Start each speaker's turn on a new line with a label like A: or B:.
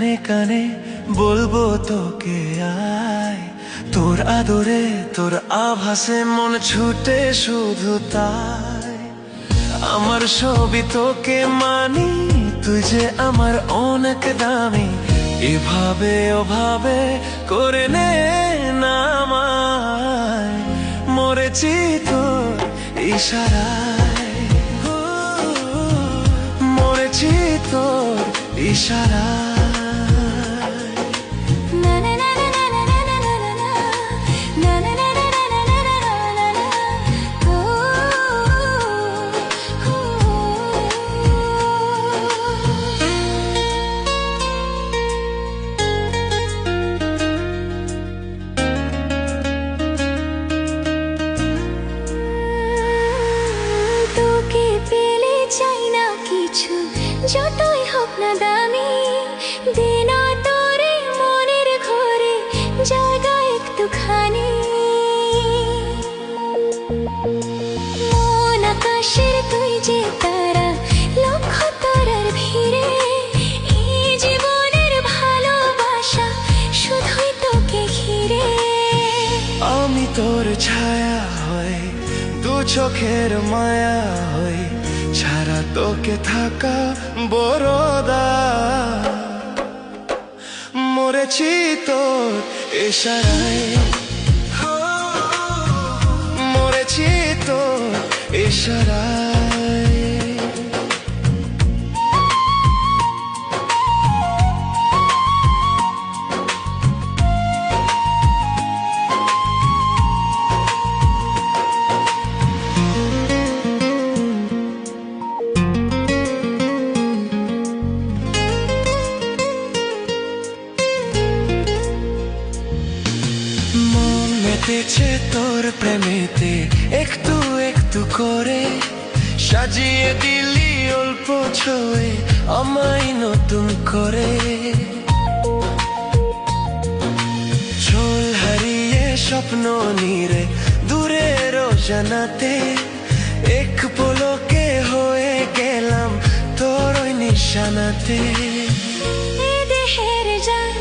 A: কানে কানে বলবো তোকে আয়, তোর আদরে তোর আভাসে মন ছুটে শুধু তাই। আমার সবই তোকে মানি, তুই যে আমার অনেক দামি, এভাবে ওভাবে করে নে না আমায়। মরেছি তোর ইশারায়, মরেছি তোর ইশারায়।
B: যতই হোক না দামি, দিন তোরে মনের ঘরে জায়গা একটুখানি। মন আকাশের তুই যে তারা, লক্ষ তারার ভিড়ে এই জীবনের ভালোবাসা শুধুই তোকে ঘিরে।
A: আমি তোর ছায়া হই, দু চোখের মায়া হই, ছাড়া তোকে থাকা বড়দা। মরেছি তোর ইশারায়, মরেছি তোর ইশারায়। মেতেছে তোর প্রেমেতে একটু একটু করে, সাজিয়ে দিলি অল্প ছোঁয়ে আমায় নতুন করে। ঝোল হারিয়ে স্বপ্ন নিরে দূরের জানাতে, এক পলকে হয়ে গেলাম তোর ওই নিশানাতে।
B: দেহের জাগ